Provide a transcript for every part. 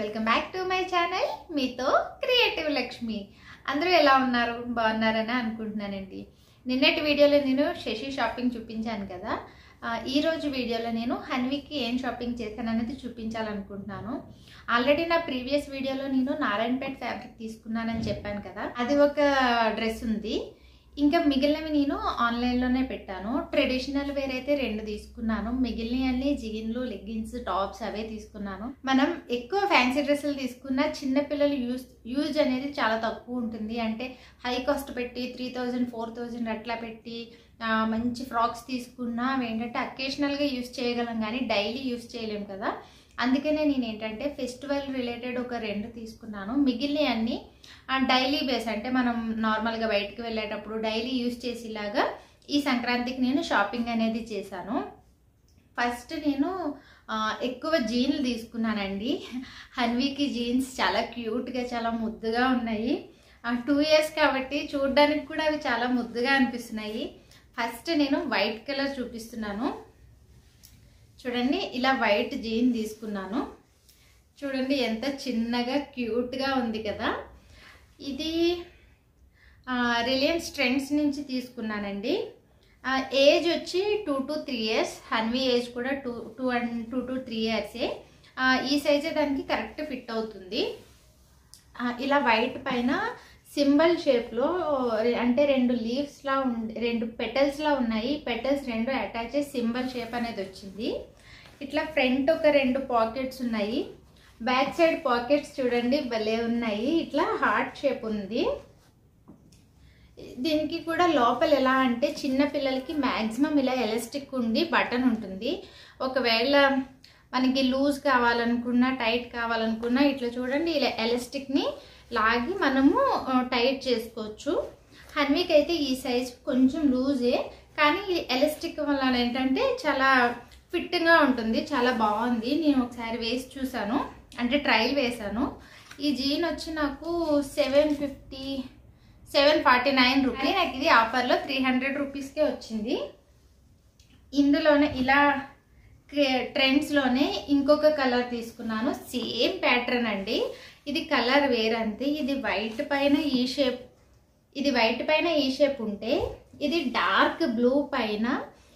Welcome back to my channel మీతో creative Lakshmi. అందరూ ఎలా ఉన్నారు? బాగున్నారని అనుకుంటున్నానండి. నిన్నటి వీడియోలో నేను శశి షాపింగ్ చూపించాను కదా. ఈ రోజు వీడియోలో నేను హన్వికి ఏం షాపింగ్ చేశాను అనేది చూపించాలనుకుంటున్నాను. ఆల్రెడీ నా ప్రీవియస్ వీడియోలో నేను నారాయణపేట ఫ్యాబ్రిక్ తీసుకున్నానని చెప్పాను కదా, అది ఒక డ్రెస్ ఉంది. ఇంకా మిగిలినవి నేను ఆన్లైన్లోనే పెట్టాను. ట్రెడిషనల్ వేర్ అయితే 2 తీసుకున్నాను, మిగిలినవన్నీ జీన్లు, లెగ్గిన్స్, టాప్స్ అవే తీసుకున్నాను. మనం ఎక్కువ ఫ్యాన్సీ డ్రెస్సులు తీసుకున్న చిన్నపిల్లలు యూజ్ అనేది చాలా తక్కువ ఉంటుంది. అంటే హై కాస్ట్ పెట్టి 3000, 4000 అట్లా పెట్టి మంచి ఫ్రాక్స్ తీసుకున్నా ఏంటంటే అకేషనల్గా యూజ్ చేయగలం కానీ డైలీ యూజ్ చేయలేం కదా. అందుకనే నేను ఏంటంటే ఫెస్టివల్ రిలేటెడ్ ఒక 2 తీసుకున్నాను. మిగిలిన అన్ని డైలీ బేస్, అంటే మనం నార్మల్గా బయటకు వెళ్ళేటప్పుడు డైలీ యూజ్ చేసేలాగా ఈ సంక్రాంతికి నేను షాపింగ్ అనేది చేశాను. ఫస్ట్ నేను ఎక్కువ జీన్లు తీసుకున్నానండి. హన్వికి జీన్స్ చాలా క్యూట్గా, చాలా ముద్దుగా ఉన్నాయి. 2 years కాబట్టి చూడడానికి కూడా అవి చాలా ముద్దుగా అనిపిస్తున్నాయి. ఫస్ట్ నేను వైట్ కలర్ చూపిస్తున్నాను. చూడండి, ఇలా వైట్ జీన్ తీసుకున్నాను. చూడండి ఎంత చిన్నగా క్యూట్గా ఉంది కదా. ఇది రిలయన్స్ ట్రెండ్స్ నుంచి తీసుకున్నానండి. ఏజ్ వచ్చి 2 to 3 years. హన్వి ఏజ్ కూడా 2 to 3 years. ఈ సైజే దానికి కరెక్ట్ ఫిట్ అవుతుంది. ఇలా వైట్ పైన సింబల్ షేప్లో, అంటే 2 లీవ్స్లా 2 పెటల్స్లా ఉన్నాయి. పెటల్స్ 2 అటాచ్ చేసి సింబల్ షేప్ అనేది వచ్చింది. ఇట్లా ఫ్రంట్ ఒక 2 పాకెట్స్ ఉన్నాయి. బ్యాక్ సైడ్ పాకెట్స్ చూడండి భలే ఉన్నాయి. ఇట్లా హార్ట్ షేప్ ఉంది. దీనికి కూడా లోపల ఎలా అంటే చిన్న పిల్లలకి మ్యాక్సిమం ఇలా ఎలాస్టిక్ ఉండి బటన్ ఉంటుంది. ఒకవేళ మనకి లూజ్ కావాలనుకున్నా, టైట్ కావాలనుకున్నా ఇట్లా చూడండి ఇలా ఎలాస్టిక్ని లాగి మనము టైట్ చేసుకోవచ్చు. హన్వికి అయితే ఈ సైజ్ కొంచెం లూజే, కానీ ఎలాస్టిక్ వల్ల ఏంటంటే చాలా ఫిట్గా ఉంటుంది, చాలా బాగుంది. నేను ఒకసారి వేసి చూసాను, అంటే ట్రయల్ వేసాను. ఈ జీన్ వచ్చి నాకు 749 రూపీస్. నాకు ఇది ఆఫర్లో 300 రూపీస్కే వచ్చింది. ఇందులోనే ఇలా ట్రెండ్స్లోనే ఇంకొక కలర్ తీసుకున్నాను. సేమ్ ప్యాటర్న్ అండి, ఇది కలర్ వేర్ అంతే. ఇది వైట్ పైన ఈ షేప్ ఉంటే, ఇది డార్క్ బ్లూ పైన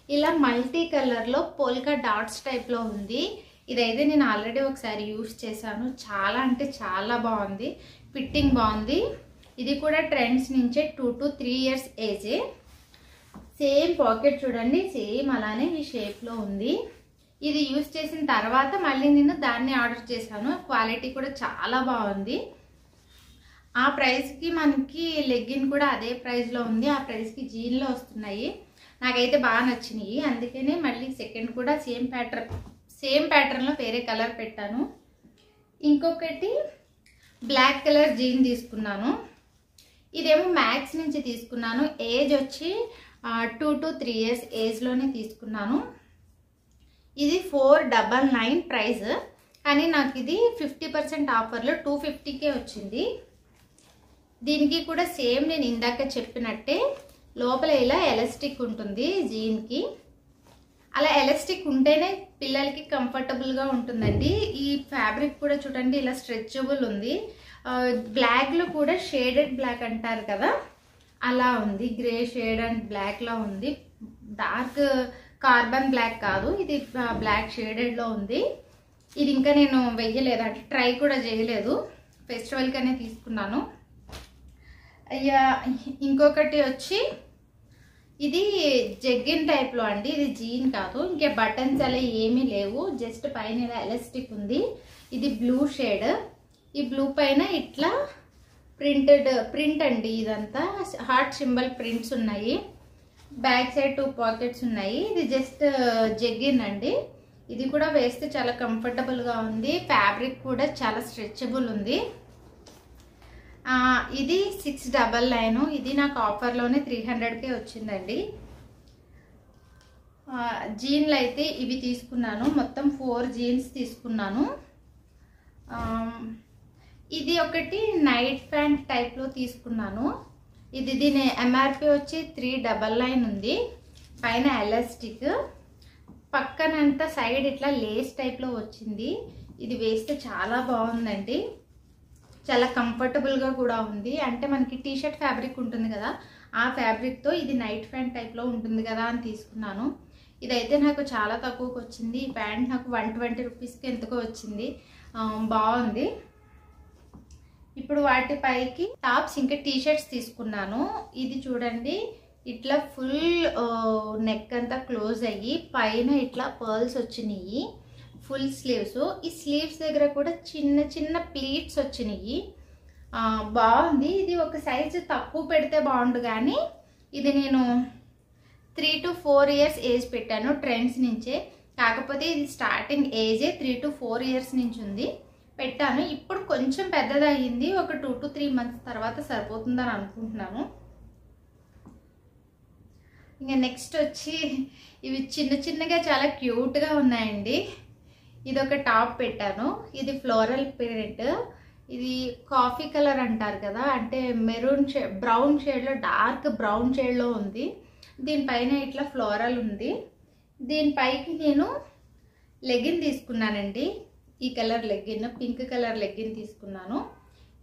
ఇలా మల్టీ కలర్లో పోల్కా డాట్స్ టైప్లో ఉంది. ఇదైతే నేను ఆల్రెడీ ఒకసారి యూజ్ చేశాను. చాలా అంటే చాలా బాగుంది, ఫిట్టింగ్ బాగుంది. ఇది కూడా ట్రెండ్స్ నుంచే 2 to 3 years ఏజే. సేమ్ పాకెట్ చూడండి, సేమ్ అలానే ఈ షేప్లో ఉంది. ఇది యూజ్ చేసిన తర్వాత మళ్ళీ నేను దాన్ని ఆర్డర్ చేశాను. క్వాలిటీ కూడా చాలా బాగుంది. ఆ ప్రైస్కి మనకి లెగ్గిన్ కూడా అదే ప్రైస్లో ఉంది. ఆ ప్రైస్కి జీన్లో వస్తున్నాయి. నాకైతే బాగా నచ్చినాయి. అందుకనే మళ్ళీ సెకండ్ కూడా సేమ్ ప్యాటర్న్లో వేరే కలర్ పెట్టాను. ఇంకొకటి బ్లాక్ కలర్ జీన్ తీసుకున్నాను. ఇదేమో మ్యాక్స్ నుంచి తీసుకున్నాను. ఏజ్ వచ్చి 2 to 3 years ఏజ్లోనే తీసుకున్నాను. ఇది 499 ప్రైస్, కానీ నాకు ఇది 50% ఆఫర్లో 250కే వచ్చింది. దీనికి కూడా సేమ్ నేను ఇందాక చెప్పినట్టే లోపల ఇలా ఎలాస్టిక్ ఉంటుంది జీన్కి. అలా ఎలాస్టిక్ ఉంటేనే పిల్లలకి కంఫర్టబుల్గా ఉంటుందండి. ఈ ఫ్యాబ్రిక్ కూడా చూడండి ఇలా స్ట్రెచబుల్ ఉంది. బ్లాక్లో కూడా షేడెడ్ బ్లాక్ అంటారు కదా, అలా ఉంది. గ్రే షేడ్ అండ్ బ్లాక్లో ఉంది. డార్క్ కార్బన్ బ్లాక్ కాదు, ఇది బ్లాక్ షేడెడ్లో ఉంది. ఇది ఇంకా నేను వెయ్యలేదు, అంటే ట్రై కూడా చేయలేదు. ఫెస్టివల్కనే తీసుకున్నాను. ఇంకొకటి వచ్చి ఇది జగ్గిన్ టైప్లో అండి. ఇది జీన్ కాదు, ఇంకే బటన్స్ అలా ఏమీ లేవు, జస్ట్ పైన ఇలా ఎలాస్టిక్ ఉంది. ఇది బ్లూ షేడ్. ఈ బ్లూ పైన ఇట్లా ప్రింట్ అండి. ఇదంతా హార్ట్ సింబల్ ప్రింట్స్ ఉన్నాయి. బ్యాక్ సైడ్ 2 పాకెట్స్ ఉన్నాయి. ఇది జస్ట్ జగ్గిన్ అండి. ఇది కూడా వేస్తే చాలా కంఫర్టబుల్గా ఉంది. ఫ్యాబ్రిక్ కూడా చాలా స్ట్రెచబుల్ ఉంది. ఇది 699. ఇది నాకు ఆఫర్లోనే 300కే వచ్చిందండి. జీన్లు అయితే ఇవి తీసుకున్నాను. మొత్తం 4 జీన్స్ తీసుకున్నాను. ఇది ఒకటి నైట్ ప్యాంట్ టైప్లో తీసుకున్నాను. దీని ఎంఆర్పి వచ్చి 399 ఉంది. పైన ఎలాస్టిక్, పక్కనంతా సైడ్ ఇట్లా లేస్ టైప్లో వచ్చింది. ఇది వేస్తే చాలా బాగుందండి, చాలా కంఫర్టబుల్గా కూడా ఉంది. అంటే మనకి టీషర్ట్ ఫ్యాబ్రిక్ ఉంటుంది కదా, ఆ ఫ్యాబ్రిక్తో ఇది నైట్ ప్యాంట్ టైప్లో ఉంటుంది కదా అని తీసుకున్నాను. ఇదైతే నాకు చాలా తక్కువకి వచ్చింది. ఈ ప్యాంట్ నాకు 120 రూపీస్కి ఎంతకో వచ్చింది. బాగుంది. ఇప్పుడు వాటిపైకి టాప్స్ ఇంకా టీషర్ట్స్ తీసుకున్నాను. ఇది చూడండి, ఇట్లా ఫుల్ నెక్ అంతా క్లోజ్ అయ్యి పైన ఇట్లా పర్ల్స్ వచ్చినాయి. Full sleeves. ఈ స్లీవ్స్ దగ్గర కూడా చిన్న చిన్న ప్లీట్స్ వచ్చినాయి. బాగుంది. ఇది ఒక సైజు తక్కువ పెడితే బాగుండు, కానీ ఇది నేను 3 to 4 years ఏజ్ పెట్టాను ట్రెండ్స్ నుంచే. కాకపోతే ఇది స్టార్టింగ్ ఏజే 3 to 4 years నుంచి ఉంది పెట్టాను. ఇప్పుడు కొంచెం పెద్దదయ్యింది. ఒక 2 to 3 months తర్వాత సరిపోతుందని అనుకుంటున్నాను. ఇంకా నెక్స్ట్ వచ్చి ఇవి చిన్న చిన్నగా చాలా క్యూట్గా ఉన్నాయండి. ఇది ఒక టాప్ పెట్టాను. ఇది ఫ్లోరల్ ప్రింట్. ఇది కాఫీ కలర్ అంటారు కదా, అంటే మెరూన్ షేడ్, బ్రౌన్ షేడ్లో, డార్క్ బ్రౌన్ షేడ్లో ఉంది. దీనిపైన ఇట్లా ఫ్లోరల్ ఉంది. దీనిపైకి నేను లెగ్గిన్ తీసుకున్నానండి. ఈ colour legging, pink colour legging తీసుకున్నాను.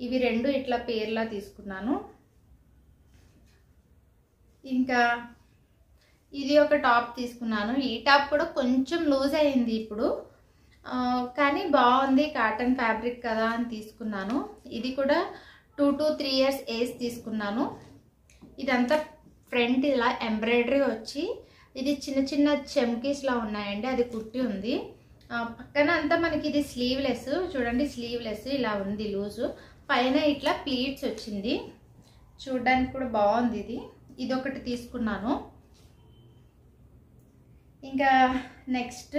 ఇవి రెండు ఇట్లా పేర్లా తీసుకున్నాను. ఇంకా ఇది ఒక టాప్ తీసుకున్నాను. ఈ టాప్ కూడా కొంచెం లూజ్ అయింది ఇప్పుడు, కానీ బాగుంది, కాటన్ ఫ్యాబ్రిక్ కదా అని తీసుకున్నాను. ఇది కూడా 2 to 3 years ఏజ్ తీసుకున్నాను. ఇదంతా ఫ్రంట్ ఇలా ఎంబ్రాయిడరీ వచ్చి, ఇది చిన్న చిన్న చెమ్కీస్లా ఉన్నాయండి, అది కుట్టి ఉంది. పక్కన అంతా మనకి ఇది స్లీవ్లెస్, చూడండి స్లీవ్లెస్ ఇలా ఉంది లూజు. పైన ఇట్లా ప్లీట్స్ వచ్చింది, చూడడానికి కూడా బాగుంది. ఇది ఒకటి తీసుకున్నాను. ఇంకా నెక్స్ట్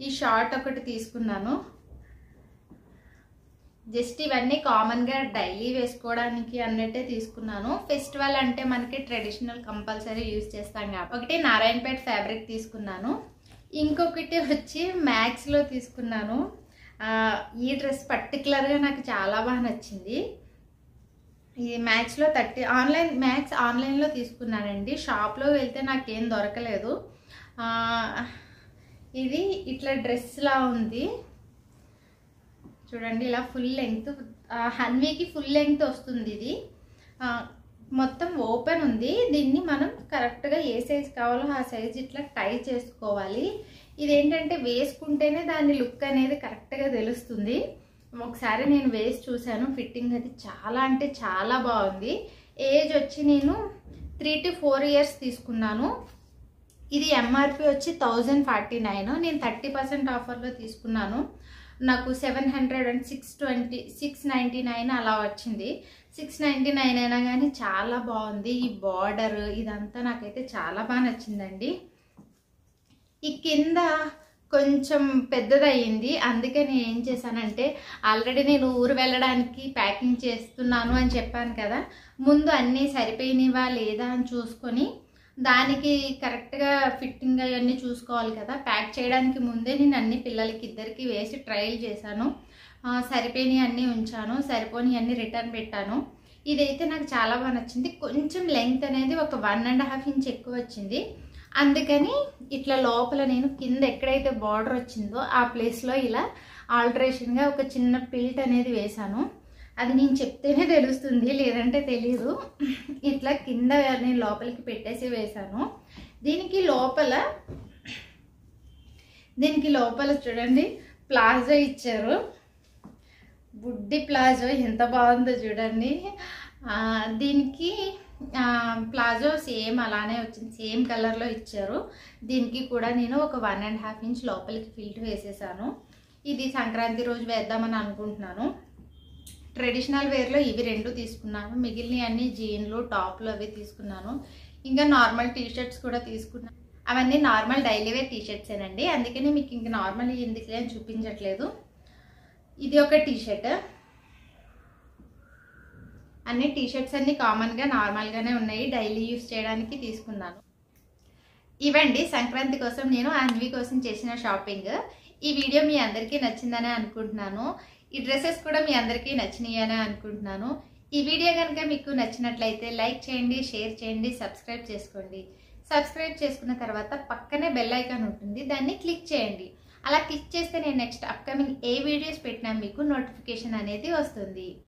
ఈ షార్ట్ ఒకటి తీసుకున్నాను. జస్ట్ ఇవన్నీ కామన్గా డైలీ వేసుకోవడానికి అన్నట్టే తీసుకున్నాను. ఫెస్టివల్ అంటే మనకి ట్రెడిషనల్ కంపల్సరీ యూజ్ చేస్తాం కాబట్టి. ఒకటి నారాయణపేట ఫ్యాబ్రిక్ తీసుకున్నాను. ఇంకొకటి వచ్చి మ్యాక్స్లో తీసుకున్నాను. ఈ డ్రెస్ పర్టికులర్గా నాకు చాలా బాగా నచ్చింది. ఇది మ్యాక్స్లో మ్యాక్స్ ఆన్లైన్లో తీసుకున్నానండి. షాప్లో వెళ్తే నాకేం దొరకలేదు. ఇది ఇట్లా డ్రెస్లా ఉంది చూడండి, ఇలా ఫుల్ లెంగ్త్, హన్వీకి ఫుల్ లెంగ్త్ వస్తుంది. ఇది మొత్తం ఓపెన్ ఉంది. దీన్ని మనం కరెక్ట్గా ఏ సైజ్ కావాలో ఆ సైజ్ ఇట్లా టై చేసుకోవాలి. ఇదేంటంటే వేసుకుంటేనే దాని లుక్ అనేది కరెక్ట్గా తెలుస్తుంది. ఒకసారి నేను వేసి చూశాను, ఫిట్టింగ్ అది చాలా అంటే చాలా బాగుంది. ఏజ్ వచ్చి నేను 3 to 4 years తీసుకున్నాను. ఇది ఎంఆర్పి వచ్చి 1049. నేను 30% ఆఫర్లో తీసుకున్నాను. నాకు 700 and 699 అలా వచ్చింది. 699 అయినా కానీ చాలా బాగుంది. ఈ బార్డర్ ఇదంతా నాకైతే చాలా బాగా నచ్చిందండి. ఈ కింద కొంచెం పెద్దదయ్యింది, అందుకే నేను ఏం చేశానంటే, ఆల్రెడీ నేను ఊరు వెళ్ళడానికి ప్యాకింగ్ చేస్తున్నాను అని చెప్పాను కదా, ముందు అన్నీ సరిపోయినవా లేదా అని చూసుకొని దానికి కరెక్ట్గా ఫిట్టింగ్ అవన్నీ చూసుకోవాలి కదా. ప్యాక్ చేయడానికి ముందే నేను అన్ని పిల్లలకి ఇద్దరికి వేసి ట్రయల్ చేశాను. సరిపోయినవి అన్నీ ఉంచాను, సరిపోని అన్నీ రిటర్న్ పెట్టాను. ఇదైతే నాకు చాలా బాగా నచ్చింది. కొంచెం లెంగ్త్ అనేది ఒక 1.5 inch ఎక్కువ వచ్చింది. అందుకని ఇట్లా లోపల నేను కింద ఎక్కడైతే బార్డర్ వచ్చిందో ఆ ప్లేస్లో ఇలా ఆల్టరేషన్గా ఒక చిన్న పిల్ట్ అనేది వేశాను. అది నేను చెప్తేనే తెలుస్తుంది, లేదంటే తెలీదు. ఇట్లా కింద నేను లోపలికి పెట్టేసి వేశాను. దీనికి లోపల చూడండి ప్లాజో ఇచ్చారు. బుడ్డి ప్లాజో ఎంత బాగుందో చూడండి. దీనికి ప్లాజో సేమ్ అలానే వచ్చింది, సేమ్ కలర్లో ఇచ్చారు. దీనికి కూడా నేను ఒక 1.5 inch లోపలికి ఫిల్ట్ వేసేసాను. ఇది సంక్రాంతి రోజు వేద్దామని అనుకుంటున్నాను. ట్రెడిషనల్ వేర్లో ఇవి రెండు తీసుకున్నాను. మిగిలిన అన్ని జీన్లు, టాప్లు అవి తీసుకున్నాను. ఇంకా నార్మల్ టీషర్ట్స్ కూడా తీసుకున్నాను. అవన్నీ నార్మల్ డైలీ వేర్ టీషర్ట్సేనండి, అందుకని మీకు ఇంక నార్మల్ ఎందుకులే అని చూపించట్లేదు. ఇది ఒక టీషర్ట్. అన్ని టీషర్ట్స్ అన్ని కామన్గా నార్మల్గానే ఉన్నాయి, డైలీ యూస్ చేయడానికి తీసుకున్నాను. ఇవండి సంక్రాంతి కోసం నేను అన్వి కోసం చేసిన షాపింగ్. ఈ వీడియో మీ అందరికీ నచ్చిందనే అనుకుంటున్నాను. ఈ డ్రెస్సెస్ కూడా మీ అందరికీ నచ్చినాయనే అనుకుంటున్నాను. ఈ వీడియో కనుక మీకు నచ్చినట్లయితే లైక్ చేయండి, షేర్ చేయండి, సబ్స్క్రైబ్ చేసుకోండి. సబ్స్క్రైబ్ చేసుకున్న తర్వాత పక్కనే బెల్ ఐకాన్ ఉంటుంది, దాన్ని క్లిక్ చేయండి. అలా క్లిక్ చేస్తే నేను నెక్స్ట్ అప్కమింగ్ ఏ వీడియోస్ పెట్టినా మీకు నోటిఫికేషన్ అనేది వస్తుంది.